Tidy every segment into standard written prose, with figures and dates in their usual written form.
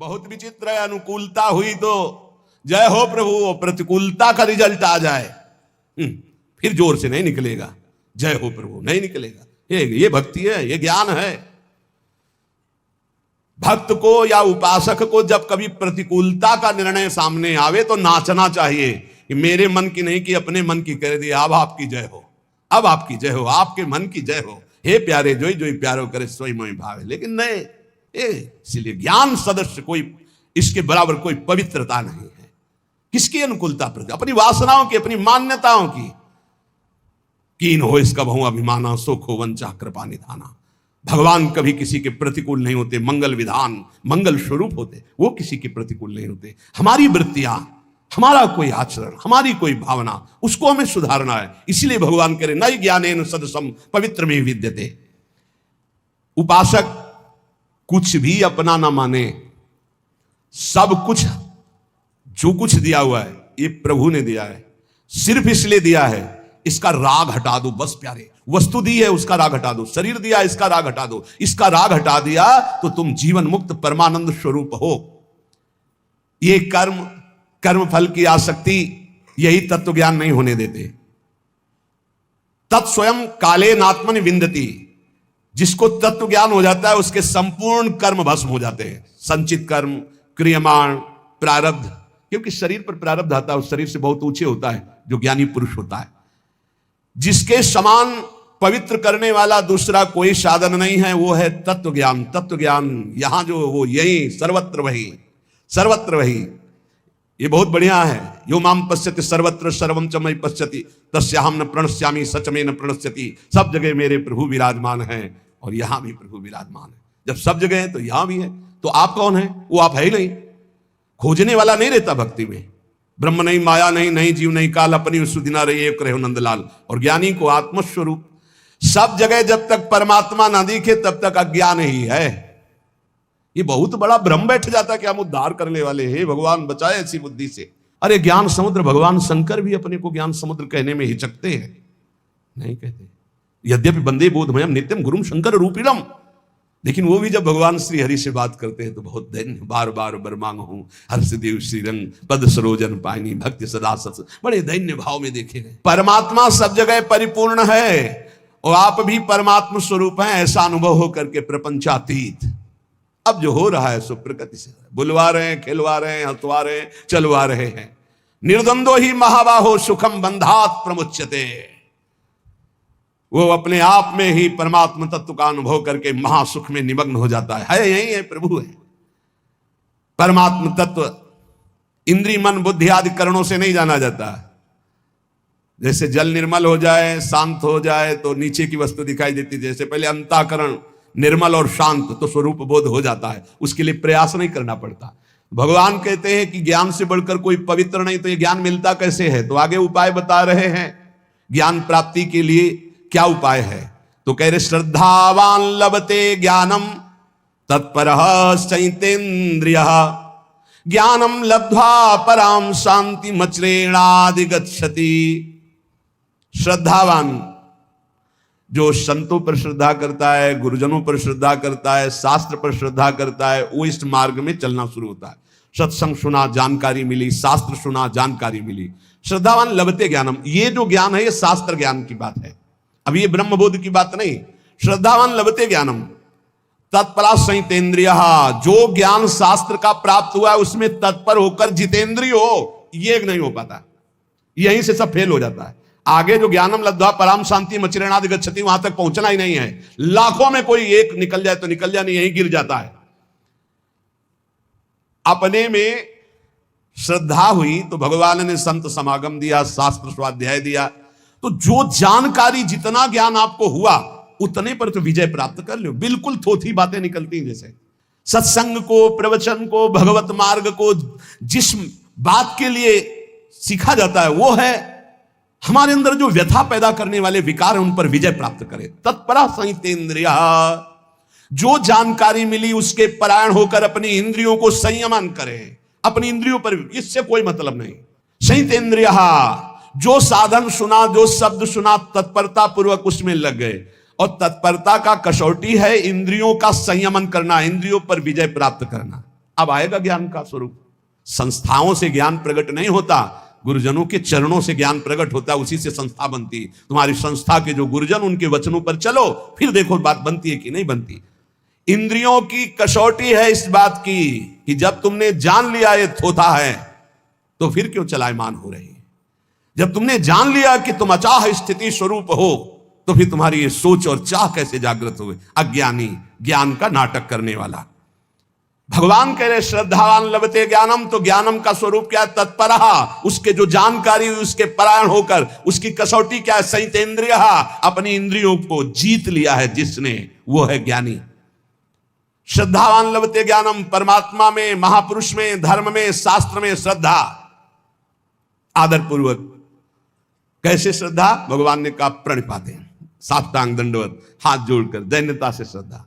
बहुत विचित्र है, अनुकूलता हुई तो जय हो प्रभु, प्रतिकूलता का रिजल्ट आ जाए फिर जोर से नहीं निकलेगा, जय हो प्रभु नहीं निकलेगा। ये भक्ति है, ये ज्ञान है। भक्त को या उपासक को जब कभी प्रतिकूलता का निर्णय सामने आवे तो नाचना चाहिए कि मेरे मन की नहीं कि अपने मन की कह दिया, अब आपकी जय हो, अब आपकी जय हो, आपके मन की जय हो, हे प्यारे जोई जोई प्यारो करे सोई मोई भावे। लेकिन नहीं, इसलिए ज्ञान सदस्य कोई इसके बराबर कोई पवित्रता नहीं है। किसकी अनुकूलता पर? अपनी वासनाओं की, अपनी मान्यताओं की। कीन हो इसका बहु अभिमाना, सुख हो वंचा कृपा निधाना। भगवान कभी किसी के प्रतिकूल नहीं होते, मंगल विधान मंगल स्वरूप होते, वो किसी के प्रतिकूल नहीं होते। हमारी वृत्तियां, हमारा कोई आचरण, हमारी कोई भावना, उसको हमें सुधारना है। इसलिए भगवान कह रहे नई ज्ञानेन सदसम पवित्र में विद्यते। उपासक कुछ भी अपना ना माने, सब कुछ जो कुछ दिया हुआ है ये प्रभु ने दिया है, सिर्फ इसलिए दिया है इसका राग हटा दो बस प्यारे। वस्तु दी है उसका राग हटा दो, शरीर दिया इसका राग हटा दो, इसका राग हटा दिया तो तुम जीवन मुक्त परमानंद स्वरूप हो। ये कर्म फल की आसक्ति यही तत्व ज्ञान नहीं होने देते। तत्स्वयं काले नात्मनि विंदति। जिसको तत्व ज्ञान हो जाता है उसके संपूर्ण कर्म भस्म हो जाते हैं। संचित कर्म, क्रियमाण, प्रारब्ध, क्योंकि शरीर पर प्रारब्ध आता है, उस शरीर से बहुत ऊंचे होता है जो ज्ञानी पुरुष होता है। जिसके समान पवित्र करने वाला दूसरा कोई साधन नहीं है, वो है तत्व ज्ञान। तत्व ज्ञान यहां जो वो यही सर्वत्र वही, सर्वत्र वही। ये बहुत बढ़िया है। यो माम पश्यति सर्वत्र सर्वम च मयि पश्यति तस्याहं न प्रणश्यामि सच में न प्रणश्यति। सब जगह मेरे प्रभु विराजमान हैं और यहां भी प्रभु विराजमान है। जब सब जगह है तो यहां भी है। तो आप कौन है? वो आप है ही नहीं। खोजने वाला नहीं रहता भक्ति में। ब्रह्म नहीं, माया नहीं, नहीं जीव नहीं काल, अपनी सुदिना रही एक रहे नंदलाल। और ज्ञानी को आत्मस्वरूप। सब जगह जब तक परमात्मा ना दिखे तब तक अज्ञान ही है। ये बहुत बड़ा भ्रम बैठ जाता कि हम उद्धार करने वाले हैं, भगवान बचाए ऐसी बुद्धि से। अरे ज्ञान समुद्र, भगवान शंकर भी अपने को ज्ञान समुद्र कहने में हिचकते हैं, नहीं कहते। यद्यपि वंदे बोधमयम नित्यम गुरुम शंकर रूपिणम, लेकिन वो भी जब भगवान श्री हरि से बात करते हैं तो बहुत दैन्य, बार बार बर मांग हूं हर्षदेव श्रीरंग पद सरोजन पायनी भक्ति सदा सत, बड़े दैन्य भाव में देखे गए। परमात्मा सब जगह परिपूर्ण है और आप भी परमात्मा स्वरूप हैं, ऐसा अनुभव हो करके प्रपंचातीत। अब जो हो रहा है सो प्रकृति से, बुलवा रहे हैं, खिलवा रहे हैं, हंसवा रहे हैं, चलवा रहे हैं। निर्द्वंदो ही महाबाहो सुखम बंधात प्रमुच्यते। वो अपने आप में ही परमात्मा तत्व का अनुभव करके महासुख में निमग्न हो जाता है। यही है, प्रभु है। परमात्मा तत्व इंद्रिय मन बुद्धि आदि करणों से नहीं जाना जाता। जैसे जल निर्मल हो जाए, शांत हो जाए तो नीचे की वस्तु दिखाई देती। जैसे पहले अंतःकरण निर्मल और शांत तो स्वरूप बोध हो जाता है, उसके लिए प्रयास नहीं करना पड़ता। भगवान कहते हैं कि ज्ञान से बढ़कर कोई पवित्र नहीं, तो ये ज्ञान मिलता कैसे है? तो आगे उपाय बता रहे हैं ज्ञान प्राप्ति के लिए क्या उपाय है। तो कह रहे श्रद्धावान लभते ज्ञानम तत्परः चैतेन्द्रियः ज्ञानम लब्ध्वा पराम शांति मचरेणाधिगच्छति। श्रद्धावान जो संतों पर श्रद्धा करता है, गुरुजनों पर श्रद्धा करता है, शास्त्र पर श्रद्धा करता है, वो इस मार्ग में चलना शुरू होता है। सत्संग सुना, जानकारी मिली, शास्त्र सुना, जानकारी मिली। श्रद्धावान लभते ज्ञानम, ये जो ज्ञान है ये शास्त्र ज्ञान की बात है, अब ये ब्रह्मबोध की बात नहीं। श्रद्धावान लभते ज्ञानम तत्परा संयतेन्द्रिय, जो ज्ञान शास्त्र का प्राप्त हुआ है उसमें तत्पर होकर जितेंद्रिय हो, ये नहीं हो पाता। यहीं से सब फेल हो जाता है। आगे जो ज्ञानम लब्ध्वा पराम शांति मचिरेणाधिगच्छति, वहां तक पहुंचना ही नहीं है। लाखों में कोई एक निकल जाए तो निकल जाए, नहीं यहीं गिर जाता है। अपने में श्रद्धा हुई तो भगवान ने संत समागम दिया, शास्त्र स्वाध्याय दिया, तो जो जानकारी जितना ज्ञान आपको हुआ उतने पर तो विजय प्राप्त कर लो। बिल्कुल थोथी बातें निकलती हैं। जैसे सत्संग को, प्रवचन को, भगवत मार्ग को जिस बात के लिए सीखा जाता है वो है हमारे अंदर जो व्यथा पैदा करने वाले विकार है उन पर विजय प्राप्त करे। तत्परा संयतेन्द्रिय, जो जानकारी मिली उसके परायण होकर अपनी इंद्रियों को संयमन करे। अपनी इंद्रियों पर इससे कोई मतलब नहीं। संयतेन्द्रिय, जो साधन सुना, जो शब्द सुना, तत्परता पूर्वक उसमें लग गए। और तत्परता का कसौटी है इंद्रियों का संयमन करना, इंद्रियों पर विजय प्राप्त करना। अब आएगा ज्ञान का स्वरूप। संस्थाओं से ज्ञान प्रकट नहीं होता, गुरुजनों के चरणों से ज्ञान प्रकट होता है, उसी से संस्था बनती। तुम्हारी संस्था के जो गुरुजन, उनके वचनों पर चलो, फिर देखो बात बनती है कि नहीं बनती। इंद्रियों की कसौटी है इस बात की कि जब तुमने जान लिया ये थोथा है, तो फिर क्यों चलायमान हो रही है। जब तुमने जान लिया कि तुम अचाह स्थिति स्वरूप हो, तो फिर तुम्हारी ये सोच और चाह कैसे जागृत हुए। अज्ञानी, ज्ञान का नाटक करने वाला। भगवान कह रहे श्रद्धावान लभते ज्ञानम, तो ज्ञानम का स्वरूप क्या है? तत्परः, उसके जो जानकारी हुई उसके परायण होकर। उसकी कसौटी क्या है? संयतेन्द्रियः, अपनी इंद्रियों को जीत लिया है जिसने, वो है ज्ञानी। श्रद्धावान लभते ज्ञानम, परमात्मा में, महापुरुष में, धर्म में, शास्त्र में श्रद्धा, आदर पूर्वक। कैसे श्रद्धा? भगवान ने कहा प्रणिपाते, साष्टांग दंडवत, हाथ जोड़कर दैन्यता से श्रद्धा।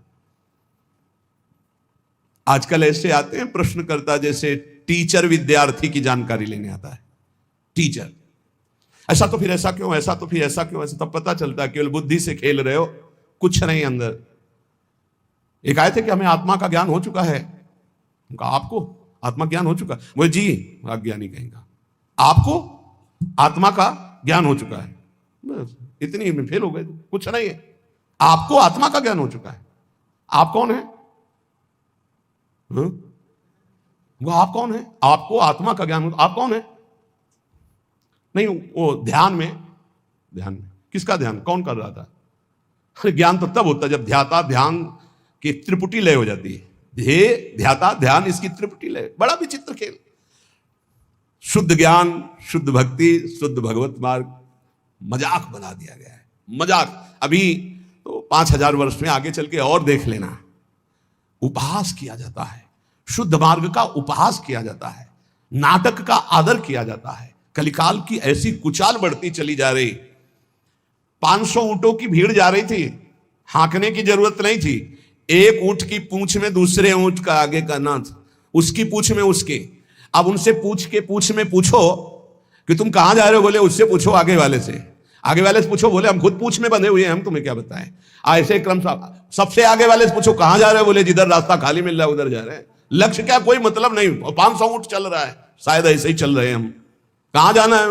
आजकल ऐसे आते हैं प्रश्नकर्ता, जैसे टीचर विद्यार्थी की जानकारी लेने आता है। टीचर, ऐसा तो फिर ऐसा क्यों, ऐसा तो फिर ऐसा क्यों, ऐसा तब पता चलता है केवल बुद्धि से खेल रहे हो, कुछ नहीं अंदर। एक आए थे कि हमें आत्मा का ज्ञान हो चुका है। उनका आपको आत्मा ज्ञान हो चुका? वो जी अज्ञानी कहेगा, आपको आत्मा का ज्ञान हो चुका है, बस इतनी में फेल हो गए, कुछ नहीं है। आपको आत्मा का ज्ञान हो चुका है। आप कौन है? वो आप कौन है? आपको आत्मा का ज्ञान हो, आप कौन है? नहीं, वो ध्यान में किसका ध्यान, कौन कर रहा था? अरे ज्ञान तो तब होता जब ध्याता ध्यान की त्रिपुटी लय हो जाती है। ध्येय ध्याता ध्यान, इसकी त्रिपुटी लय। बड़ा विचित्र खेल। शुद्ध ज्ञान, शुद्ध भक्ति, शुद्ध भगवत मार्ग मजाक बना दिया गया है। मजाक। अभी तो 5000 वर्ष में आगे चल के और देख लेना, उपहास किया जाता है, शुद्ध मार्ग का उपहास किया जाता है, नाटक का आदर किया जाता है। कलिकाल की ऐसी कुचाल बढ़ती चली जा रही। 500 ऊंटों की भीड़ जा रही थी, हांकने की जरूरत नहीं थी। एक ऊंट की पूंछ में दूसरे ऊंट का आगे का नाथ, उसकी पूंछ में उसके। अब उनसे पूछ में पूछो कि तुम कहां जा रहे हो, बोले उससे पूछो आगे वाले से। आगे वाले से पूछो, बोले हम खुद पूंछ में बंधे हुए हैं, हम तुम्हें क्या बताएं। ऐसे क्रम सबसे आगे वाले से पूछो कहां जा रहे हो, बोले जिधर रास्ता खाली मिल रहा है उधर जा रहे हैं। लक्ष्य क्या, कोई मतलब नहीं। 500 ऊंट चल रहा है, शायद ऐसे ही चल रहे हैं हम। कहां जाना है?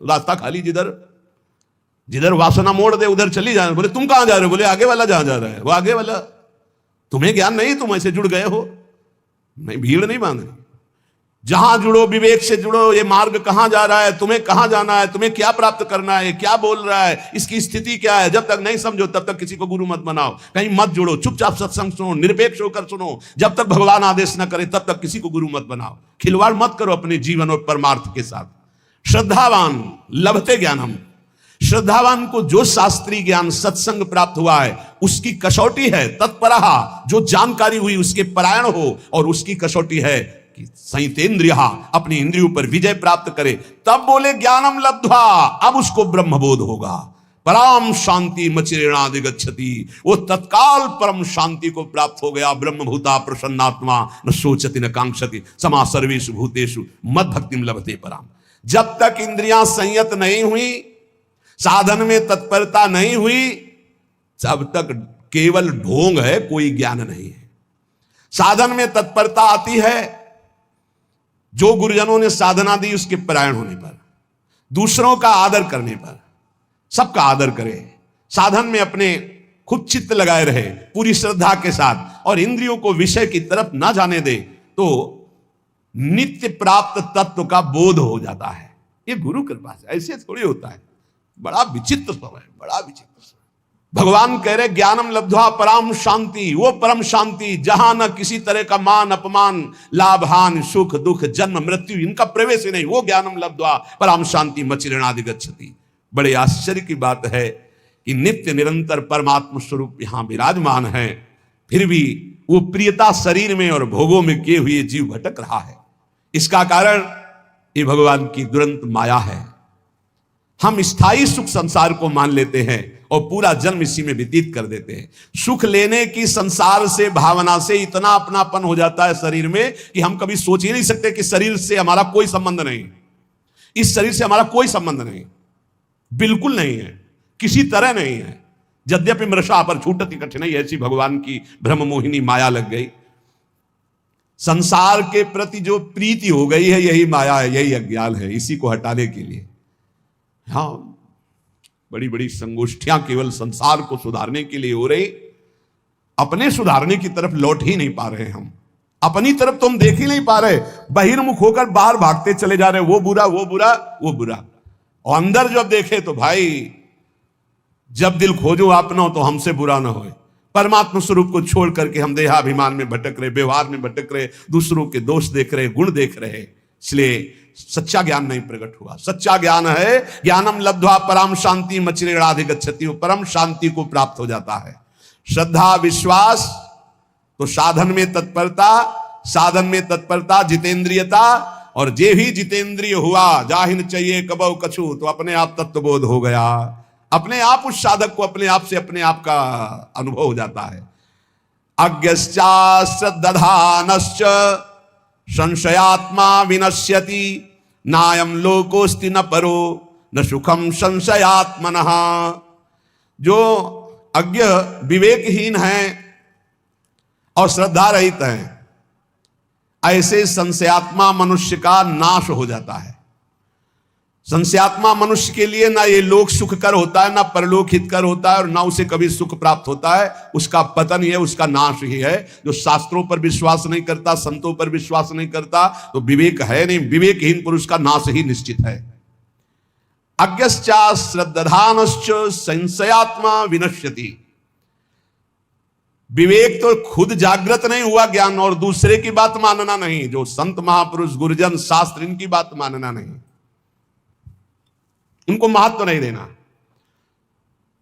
रास्ता खाली, जिधर वासना मोड़ दे उधर चली जाना। बोले तुम कहां जा रहे हो, बोले आगे वाला जहां जा रहा है वो आगे वाला। तुम्हें ज्ञान नहीं, तुम ऐसे जुड़ गए हो। नहीं, भीड़ नहीं बांधनी। जहां जुड़ो, विवेक से जुड़ो। ये मार्ग कहां जा रहा है, तुम्हें कहां जाना है, तुम्हें क्या प्राप्त करना है, क्या बोल रहा है, इसकी स्थिति क्या है। जब तक नहीं समझो तब तक किसी को गुरु मत बनाओ, कहीं मत जुड़ो। चुपचाप सत्संग सुनो, निरपेक्ष होकर सुनो। जब तक भगवान आदेश न करे तब तक किसी को गुरु मत बनाओ। खिलवाड़ मत करो अपने जीवन और परमार्थ के साथ। श्रद्धावान लभते ज्ञानम, श्रद्धावान को जो शास्त्रीय ज्ञान सत्संग प्राप्त हुआ है उसकी कसौटी है तत्परः, जो जानकारी हुई उसके परायण हो। और उसकी कसौटी है कि संयतेन्द्रियः, अपनी इंद्रियों पर विजय प्राप्त करे। तब बोले ज्ञानम लब्ध्वा, अब उसको ब्रह्मबोध होगा। परम शांति मचिरेणाधिगच्छति, वो तत्काल परम शांति को प्राप्त हो गया। ब्रह्मभूता प्रसन्नात्मा न सोचति न कांक्षति समा सर्वेषु भूतेषु मद भक्तिम लभते पराम। जब तक इंद्रियां संयत नहीं हुई, साधन में तत्परता नहीं हुई, तब तक केवल ढोंग है, कोई ज्ञान नहीं है। साधन में तत्परता आती है जो गुरुजनों ने साधना दी उसके परायण होने पर, दूसरों का आदर करने पर। सबका आदर करे, साधन में अपने खुद चित्त लगाए रहे पूरी श्रद्धा के साथ, और इंद्रियों को विषय की तरफ ना जाने दे, तो नित्य प्राप्त तत्व का बोध हो जाता है। ये गुरु कृपा से, ऐसे थोड़ी होता है। बड़ा विचित्र समय, बड़ा विचित्र समय। भगवान कह रहे ज्ञानम लब्ध्वा परम शांति, वो परम शांति जहां न किसी तरह का मान अपमान, लाभ हानि, सुख दुख, जन्म मृत्यु, इनका प्रवेश ही नहीं। वो ज्ञानम लब्ध्वा परम शांति मचिरेणाधिगच्छति। बड़े आश्चर्य की बात है कि नित्य निरंतर परमात्म स्वरूप यहां विराजमान है, फिर भी वो प्रियता शरीर में और भोगों में किए हुए जीव भटक रहा है। इसका कारण ये भगवान की दुरंत माया है। हम स्थायी सुख संसार को मान लेते हैं और पूरा जन्म इसी में व्यतीत कर देते हैं। सुख लेने की संसार से भावना से इतना अपनापन हो जाता है शरीर में कि हम कभी सोच ही नहीं सकते कि शरीर से हमारा कोई संबंध नहीं, इस शरीर से हमारा कोई संबंध नहीं, बिल्कुल नहीं है, किसी तरह नहीं है। यद्यपि मृषा पर छूटती कठिनाई, ऐसी भगवान की ब्रह्म मोहिनी माया लग गई। संसार के प्रति जो प्रीति हो गई है यही माया है, यही अज्ञान है। इसी को हटाने के लिए हाँ बड़ी बड़ी संगोष्ठियां केवल संसार को सुधारने के लिए हो रही, अपने सुधारने की तरफ लौट ही नहीं पा रहे। हम अपनी तरफ तो हम देख ही नहीं पा रहे, बहिर्मुख होकर बाहर भागते चले जा रहे, वो बुरा वो बुरा वो बुरा। और अंदर जब देखे तो भाई जब दिल खोजो अपना तो हमसे बुरा ना हो। परमात्मा स्वरूप को छोड़ करके हम देहाभिमान में भटक रहे, व्यवहार में भटक रहे, दूसरों के दोष देख रहे, गुण देख रहे, इसलिए सच्चा ज्ञान नहीं प्रकट हुआ। सच्चा ज्ञान है ज्ञानम लब्ध्वा परम शांति मचिरेणाधिगच्छति, परम शांति को प्राप्त हो जाता है। श्रद्धा विश्वास तो साधन में तत्परता, साधन में तत्परता जितेंद्रियता, और जे ही जितेंद्रिय हुआ जाहिन चाहिए कबौ कछु, तो अपने आप तत्वबोध हो गया। अपने आप उस साधक को अपने आप से अपने आप का अनुभव हो जाता है। अज्ञश्चा श्रद्धानश्च संशयात्मा विनश्यति, नायम लोकोस्ति न परो न सुखम संशयात्मनः। जो अज्ञ विवेकहीन है और श्रद्धा रहित है, ऐसे संशयात्मा मनुष्य का नाश हो जाता है। संशयात्मा मनुष्य के लिए ना ये लोक सुखकर होता है, ना परलोक हितकर होता है, और ना उसे कभी सुख प्राप्त होता है। उसका पतन ही है, उसका नाश ही है। जो शास्त्रों पर विश्वास नहीं करता, संतों पर विश्वास नहीं करता, तो विवेक है नहीं। विवेकहीन पुरुष का नाश ही निश्चित है। अज्ञश्चा श्रद्धानश्च संशयात्मा विनश्यति। विवेक तो खुद जागृत नहीं हुआ ज्ञान, और दूसरे की बात मानना नहीं। जो संत महापुरुष गुरुजन शास्त्र इनकी बात मानना नहीं, उनको महत्व नहीं देना।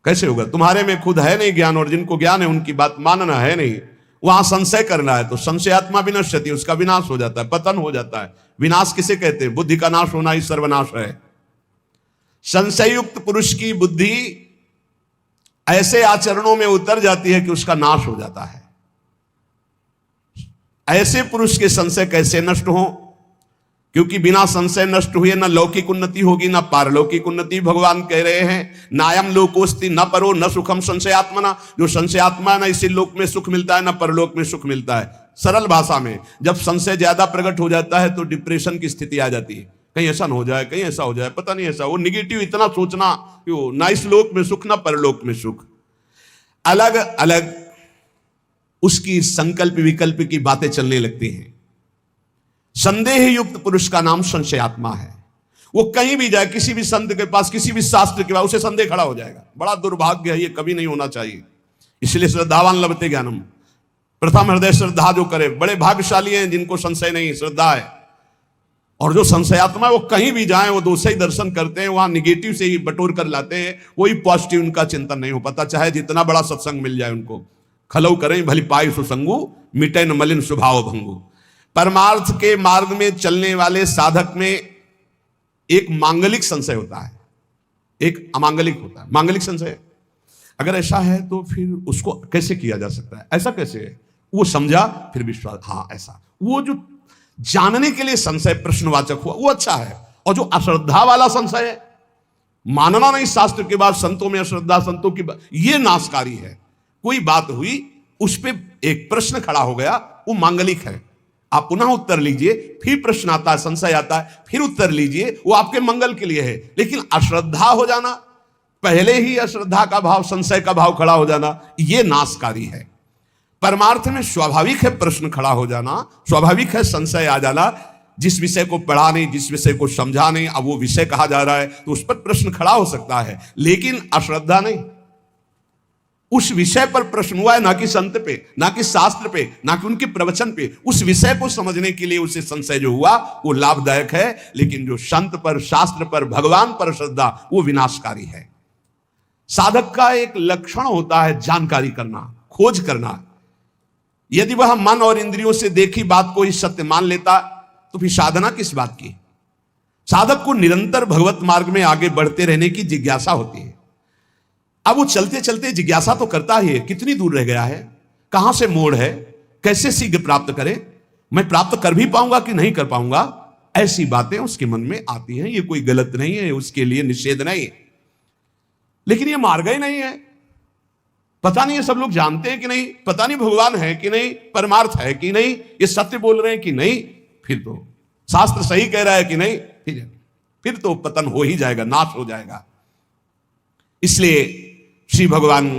कैसे होगा? तुम्हारे में खुद है नहीं ज्ञान, और जिनको ज्ञान है उनकी बात मानना है नहीं। वहां संशय करना है तो संशयात्मा विनश्यति, उसका विनाश हो जाता है, पतन हो जाता है। विनाश किसे कहते हैं? बुद्धि का नाश होना ही सर्वनाश है। संशयुक्त पुरुष की बुद्धि ऐसे आचरणों में उतर जाती है कि उसका नाश हो जाता है। ऐसे पुरुष के संशय कैसे नष्ट हो? क्योंकि बिना संशय नष्ट हुए न लौकिक उन्नति होगी न पारलौकिक उन्नति। भगवान कह रहे हैं नायम लोकोस्ति न परो न सुखम संशयात्मना। जो संशयात्मा न इसी लोक में सुख मिलता है न परलोक में सुख मिलता है। सरल भाषा में जब संशय ज्यादा प्रकट हो जाता है तो डिप्रेशन की स्थिति आ जाती है। कहीं ऐसा न हो जाए, कहीं ऐसा हो जाए, पता नहीं ऐसा। वो निगेटिव इतना सोचना कि ना इस लोक में सुख ना परलोक में सुख। अलग अलग उसकी संकल्प विकल्प की बातें चलने लगती हैं। संदेह युक्त पुरुष का नाम संशयात्मा है। वो कहीं भी जाए, किसी भी संत के पास, किसी भी शास्त्र के पास, उसे संदेह खड़ा हो जाएगा। बड़ा दुर्भाग्य है, ये कभी नहीं होना चाहिए। इसलिए श्रद्धावान लभते ज्ञानम, प्रथम हृदय श्रद्धा जो करे, बड़े भाग्यशाली हैं जिनको संशय नहीं, श्रद्धा है। और जो संशयात्मा है वो कहीं भी जाए, वो दूसरे ही दर्शन करते हैं, वहां निगेटिव से ही बटोर कर लाते हैं। कोई पॉजिटिव उनका चिंतन नहीं हो पाता, चाहे जितना बड़ा सत्संग मिल जाए उनको। खलौ करें भली पाई सुसंगु, मिटे न मलिन स्वभाव भंगु। परमार्थ के मार्ग में चलने वाले साधक में एक मांगलिक संशय होता है, एक अमांगलिक होता है। मांगलिक संशय अगर ऐसा है तो फिर उसको कैसे किया जा सकता है? ऐसा कैसे है? वो समझा फिर विश्वास, हाँ ऐसा। वो जो जानने के लिए संशय प्रश्नवाचक हुआ वो अच्छा है। और जो अश्रद्धा वाला संशय है, मानना नहीं शास्त्र के बाद, संतों में अश्रद्धा, संतों की बात, ये नाशकारी है। कोई बात हुई, उस पर एक प्रश्न खड़ा हो गया, वो मांगलिक है। आप पुनः उत्तर लीजिए, फिर प्रश्न आता है, संशय आता है, फिर उत्तर लीजिए, वो आपके मंगल के लिए है। लेकिन अश्रद्धा हो जाना, पहले ही अश्रद्धा का भाव, संशय का भाव खड़ा हो जाना, ये नाशकारी है। परमार्थ में स्वाभाविक है प्रश्न खड़ा हो जाना, स्वाभाविक है संशय आ जाना। जिस विषय को पढ़ा नहीं, जिस विषय को समझा नहीं, अब वो विषय कहा जा रहा है तो उस पर प्रश्न खड़ा हो सकता है, लेकिन अश्रद्धा नहीं। उस विषय पर प्रश्न हुआ है, ना कि संत पे, ना कि शास्त्र पे, ना कि उनके प्रवचन पे। उस विषय को समझने के लिए उसे संशय जो हुआ वो लाभदायक है। लेकिन जो संत पर, शास्त्र पर, भगवान पर श्रद्धा, वो विनाशकारी है। साधक का एक लक्षण होता है जानकारी करना, खोज करना। यदि वह मन और इंद्रियों से देखी बात को ही सत्य मान लेता तो फिर साधना किस बात की? साधक को निरंतर भगवत मार्ग में आगे बढ़ते रहने की जिज्ञासा होती है। अब वो चलते चलते जिज्ञासा तो करता ही है, कितनी दूर रह गया है, कहां से मोड़ है, कैसे शीघ्र प्राप्त करे, मैं प्राप्त कर भी पाऊंगा कि नहीं कर पाऊंगा, ऐसी बातें उसके मन में आती हैं। ये कोई गलत नहीं है, उसके लिए निषेध नहीं है, लेकिन ये मार्ग ही नहीं है। पता नहीं ये सब लोग जानते हैं कि नहीं, पता नहीं भगवान है कि नहीं, परमार्थ है कि नहीं, ये सत्य बोल रहे हैं कि नहीं, फिर तो शास्त्र सही कह रहा है कि नहीं, फिर तो पतन हो ही जाएगा, नाश हो जाएगा। इसलिए श्री भगवान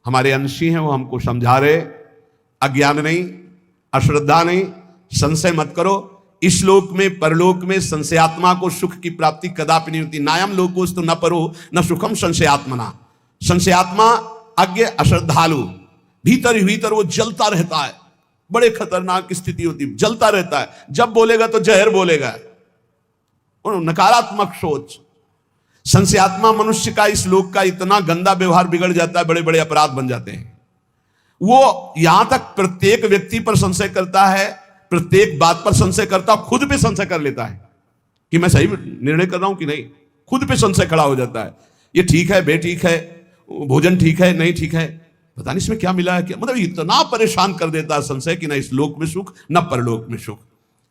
हमारे अंशी हैं, वो हमको समझा रहे, अज्ञान नहीं, अश्रद्धा नहीं, संशय मत करो। इस लोक में परलोक में संशयात्मा को सुख की प्राप्ति कदापि नहीं होती। नायम लोकोस्तु न परो न सुखम संशयात्मना। संशयात्मा अज्ञ अश्रद्धालु, भीतर ही भीतर वो जलता रहता है, बड़े खतरनाक स्थिति होती है, जलता रहता है, जब बोलेगा तो जहर बोलेगा, नकारात्मक सोच। संशयात्मा मनुष्य का इस लोक का इतना गंदा व्यवहार बिगड़ जाता है, बड़े बड़े अपराध बन जाते हैं। वो यहां तक प्रत्येक व्यक्ति पर संशय करता है, प्रत्येक बात पर संशय करता है, खुद पे संशय कर लेता है कि मैं सही निर्णय कर रहा हूं कि नहीं, खुद पे संशय खड़ा हो जाता है। ये ठीक है, बेठीक है, भोजन ठीक है, नहीं ठीक है, पता नहीं इसमें क्या मिला है, क्या मतलब इतना परेशान कर देता है संशय कि ना इस लोक में सुख न परलोक में सुख।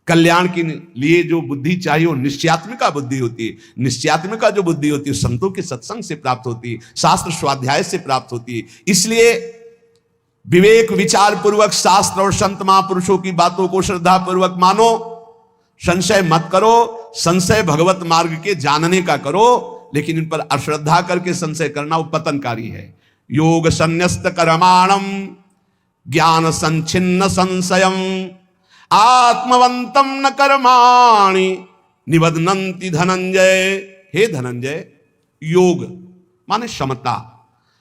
कल्याण के लिए जो बुद्धि चाहिए वो निश्चयात्मिका बुद्धि होती है। निश्चयात्मिका जो बुद्धि होती है संतों के सत्संग से प्राप्त होती है, शास्त्र स्वाध्याय से प्राप्त होती है। इसलिए विवेक विचार पूर्वक शास्त्र और संत महापुरुषों की बातों को श्रद्धा पूर्वक मानो, संशय मत करो। संशय भगवत मार्ग के जानने का करो, लेकिन इन पर अश्रद्धा करके संशय करना वो पतनकारी है। योग संन्यस्त कर्माणम ज्ञान संचिन्न संशयम आत्मवंतम न कर्माणि निबध्नन्ति धनंजय। हे धनंजय, योग माने समता,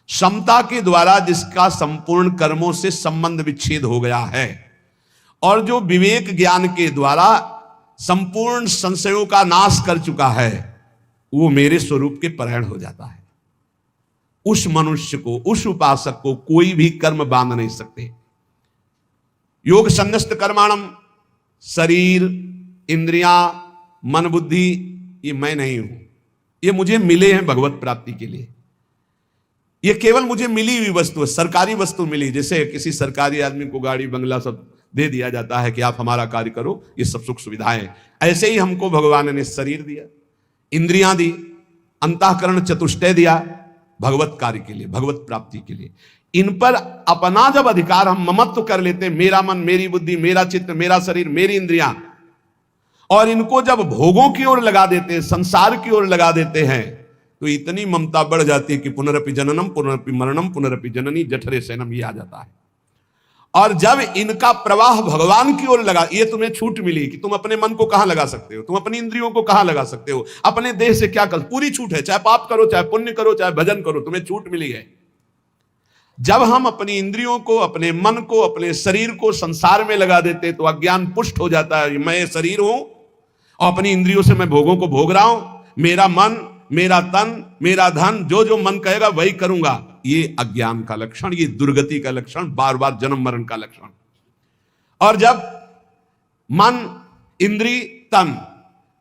समता के द्वारा जिसका संपूर्ण कर्मों से संबंध विच्छेद हो गया है और जो विवेक ज्ञान के द्वारा संपूर्ण संशयों का नाश कर चुका है, वो मेरे स्वरूप के परायण हो जाता है। उस मनुष्य को, उस उपासक को कोई भी कर्म बांध नहीं सकते। योग संन्यस्त कर्माणम, शरीर इंद्रियां मन बुद्धि ये मैं नहीं हूं, ये मुझे मिले हैं भगवत प्राप्ति के लिए। ये केवल मुझे मिली हुई वस्तु है, सरकारी वस्तु मिली। जैसे किसी सरकारी आदमी को गाड़ी बंगला सब दे दिया जाता है कि आप हमारा कार्य करो, ये सब सुख सुविधाएं, ऐसे ही हमको भगवान ने शरीर दिया, इंद्रियां दी, अंतःकरण चतुष्टय दिया भगवत कार्य के लिए, भगवत प्राप्ति के लिए। इन पर अपना जब अधिकार हम ममत्व कर लेते हैं, मेरा मन, मेरी बुद्धि, मेरा चित्त, मेरा शरीर, मेरी इंद्रियां, और इनको जब भोगों की ओर लगा देते हैं, संसार की ओर लगा देते हैं, तो इतनी ममता बढ़ जाती है कि पुनरपि जननम पुनरपि मरणम पुनरपि जननी जठरे शयनम, ये आ जाता है। और जब इनका प्रवाह भगवान की ओर लगा, ये तुम्हें छूट मिली कि तुम अपने मन को कहां लगा सकते हो, तुम अपनी इंद्रियों को कहां लगा सकते हो, अपने देह से क्या कर, पूरी छूट है, चाहे पाप करो, चाहे पुण्य करो, चाहे भजन करो, तुम्हें छूट मिली है। जब हम अपनी इंद्रियों को, अपने मन को, अपने शरीर को संसार में लगा देते तो अज्ञान पुष्ट हो जाता है। मैं शरीर हूं और अपनी इंद्रियों से मैं भोगों को भोग रहा हूं, मेरा मन, मेरा तन, मेरा धन, जो जो मन कहेगा वही करूंगा। ये अज्ञान का लक्षण, ये दुर्गति का लक्षण, बार बार जन्म मरण का लक्षण। और जब मन, इंद्री, तन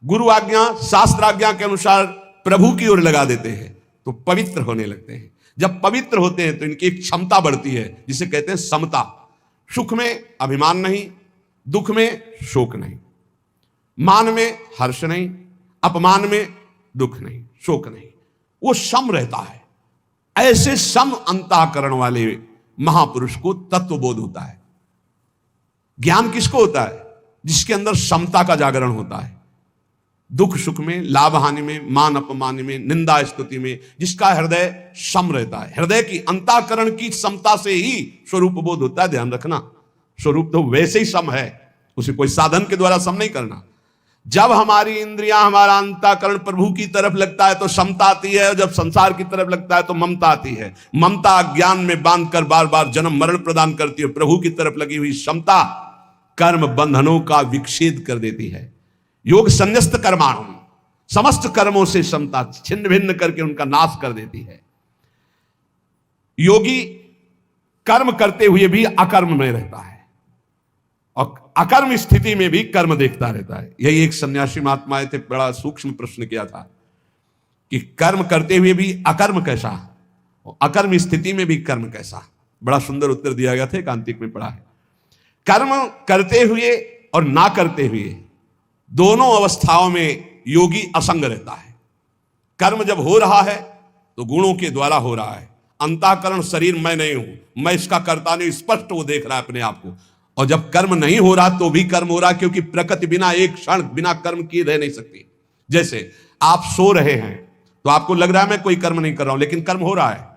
गुरु आज्ञा, शास्त्र आज्ञा के अनुसार प्रभु की ओर लगा देते हैं तो पवित्र होने लगते हैं। जब पवित्र होते हैं तो इनकी एक क्षमता बढ़ती है, जिसे कहते हैं समता। सुख में अभिमान नहीं, दुख में शोक नहीं, मान में हर्ष नहीं, अपमान में दुख नहीं, शोक नहीं, वो सम रहता है। ऐसे सम अंतःकरण वाले महापुरुष को तत्वबोध होता है। ज्ञान किसको होता है? जिसके अंदर समता का जागरण होता है। दुख सुख में, लाभ हानि में, मान अपमान में, निंदा स्तुति में, जिसका हृदय सम रहता है। हृदय की, अंतःकरण की समता से ही स्वरूप बोध होता है। ध्यान रखना, स्वरूप तो वैसे ही सम है, उसे कोई साधन के द्वारा सम नहीं करना। जब हमारी इंद्रियां, हमारा अंतःकरण प्रभु की तरफ लगता है तो समता आती है, और जब संसार की तरफ लगता है तो ममता आती है। ममता ज्ञान में बांधकर बार बार जन्म मरण प्रदान करती है। प्रभु की तरफ लगी हुई समता कर्म बंधनों का विच्छेद कर देती है। योग संन्यस्त कर्माणु, समस्त कर्मों से समता छिन्न भिन्न करके उनका नाश कर देती है। योगी कर्म करते हुए भी अकर्म में रहता है और अकर्म स्थिति में भी कर्म देखता रहता है। यही एक सन्यासी महात्मा आए थे, बड़ा सूक्ष्म प्रश्न किया था कि कर्म करते हुए भी अकर्म कैसा और अकर्म स्थिति में भी कर्म कैसा। बड़ा सुंदर उत्तर दिया गया था, कांतिक में पढ़ा है। कर्म करते हुए और ना करते हुए दोनों अवस्थाओं में योगी असंग रहता है। कर्म जब हो रहा है तो गुणों के द्वारा हो रहा है, अंतःकरण शरीर मैं नहीं हूं, मैं इसका कर्ता नहीं, स्पष्ट वो देख रहा है अपने आप को। और जब कर्म नहीं हो रहा तो भी कर्म हो रहा, क्योंकि प्रकृति बिना एक क्षण बिना कर्म किए रह नहीं सकती। जैसे आप सो रहे हैं तो आपको लग रहा है मैं कोई कर्म नहीं कर रहा हूं, लेकिन कर्म हो रहा है।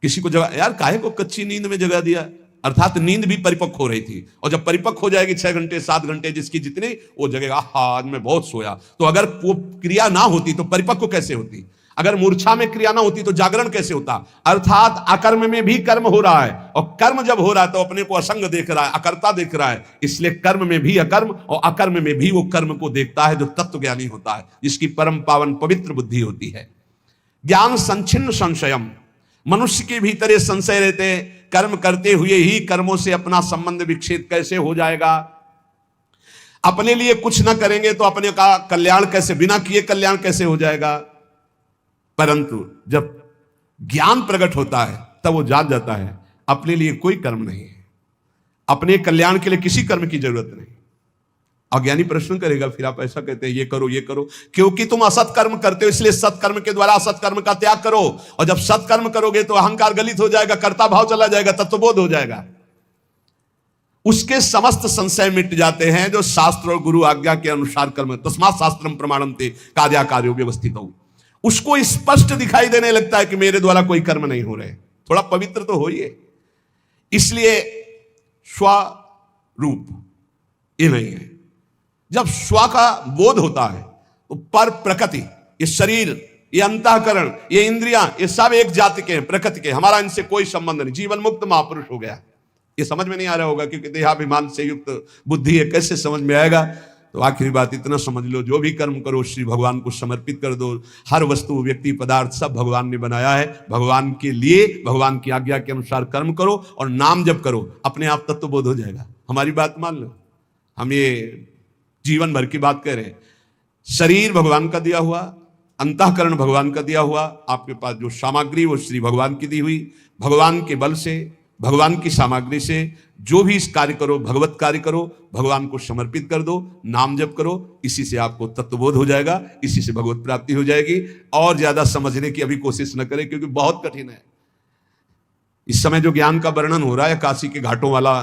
किसी को जगह, यार काहे को कच्ची नींद में जगा दिया, अर्थात नींद भी परिपक्व हो रही थी, और जब परिपक्व हो जाएगी 6 घंटे 7 घंटे जिसकी जितनी, वो जगेगा हाँ आज मैं बहुत सोया। तो अगर वो क्रिया ना होती तो परिपक्व कैसे होती? अगर मूर्छा में क्रिया ना होती तो जागरण कैसे होता? अर्थात अकर्म में भी कर्म हो रहा है, और कर्म जब हो रहा है तो अपने को असंग देख रहा है, अकर्ता देख रहा है। इसलिए कर्म में भी अकर्म और अकर्म में भी वो कर्म को देखता है जो तत्व ज्ञानी होता है, जिसकी परम पावन पवित्र बुद्धि होती है। ज्ञान संचिन्न संशयम, मनुष्य के भीतर ये संशय रहते, कर्म करते हुए ही कर्मों से अपना संबंध विच्छेद कैसे हो जाएगा, अपने लिए कुछ ना करेंगे तो अपने का कल्याण कैसे, बिना किए कल्याण कैसे हो जाएगा। परंतु जब ज्ञान प्रकट होता है तब वो जान जाता है अपने लिए कोई कर्म नहीं है, अपने कल्याण के लिए किसी कर्म की जरूरत नहीं। अज्ञानी प्रश्न करेगा, फिर आप ऐसा कहते हैं ये करो ये करो, क्योंकि तुम असत कर्म करते हो, इसलिए सत्कर्म के द्वारा असत कर्म का त्याग करो। और जब सत्कर्म करोगे तो अहंकार गलित हो जाएगा, कर्ता भाव चला जाएगा, तत्वबोध हो जाएगा, उसके समस्त संशय मिट जाते हैं जो शास्त्र और गुरु आज्ञा के अनुसार कर्म। तस्मात् शास्त्रम प्रमाणन्ते कार्या कार्यो व्यवस्थित हो, उसको स्पष्ट दिखाई देने लगता है कि मेरे द्वारा कोई कर्म नहीं हो रहे, थोड़ा पवित्र तो होइए। इसलिए स्वरूप ये नहीं है। जब स्व का बोध होता है तो पर प्रकृति, ये शरीर, ये अंतःकरण, ये इंद्रियां, ये सब एक जाति के हैं, प्रकृति के, हमारा इनसे कोई संबंध नहीं, जीवन मुक्त महापुरुष हो गया। ये समझ में नहीं आ रहा होगा क्योंकि देहाभिमान से युक्त बुद्धि है, कैसे समझ में आएगा? तो आखिरी बात इतना समझ लो, जो भी कर्म करो श्री भगवान को समर्पित कर दो। हर वस्तु, व्यक्ति, पदार्थ सब भगवान ने बनाया है, भगवान के लिए, भगवान की आज्ञा के अनुसार कर्म करो और नाम जप करो, अपने आप तत्वबोध हो जाएगा। हमारी बात मान लो, हम ये जीवन भर की बात कह रहे हैं। शरीर भगवान का दिया हुआ, अंतःकरण भगवान का दिया हुआ, आपके पास जो सामग्री वो श्री भगवान की दी हुई, भगवान के बल से, भगवान की सामग्री से जो भी इस कार्य करो, भगवत कार्य करो, भगवान को समर्पित कर दो, नाम जप करो, इसी से आपको तत्वबोध हो जाएगा, इसी से भगवत प्राप्ति हो जाएगी। और ज्यादा समझने की अभी कोशिश न करें क्योंकि बहुत कठिन है। इस समय जो ज्ञान का वर्णन हो रहा है काशी के घाटों वाला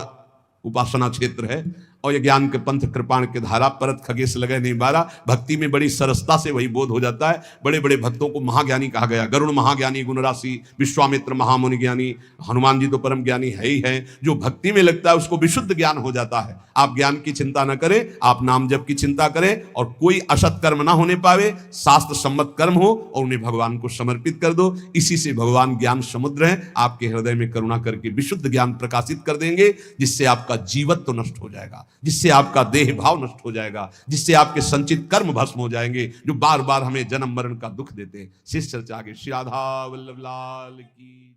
उपासना क्षेत्र है, और ये ज्ञान के पंथ कृपाण के धारा परत खगेश लगे नहीं बारा। भक्ति में बड़ी सरसता से वही बोध हो जाता है। बड़े बड़े भक्तों को महाज्ञानी कहा गया, गरुड़ महाज्ञानी गुण राशि, विश्वामित्र महामुनि ज्ञानी, हनुमान जी तो परम ज्ञानी है ही है। जो भक्ति में लगता है उसको विशुद्ध ज्ञान हो जाता है। आप ज्ञान की चिंता न करें, आप नाम जप की चिंता करें, और कोई असत कर्म ना होने पावे, शास्त्र सम्मत कर्म हो और उन्हें भगवान को समर्पित कर दो। इसी से भगवान ज्ञान समुद्र है, आपके हृदय में करुणा करके विशुद्ध ज्ञान प्रकाशित कर देंगे, जिससे आपका जीवत्व नष्ट हो जाएगा, जिससे आपका देह भाव नष्ट हो जाएगा, जिससे आपके संचित कर्म भस्म हो जाएंगे जो बार बार हमें जन्म मरण का दुख देते हैं। शेष चर्चा आगे। श्री राधा वल्लभ लाल की।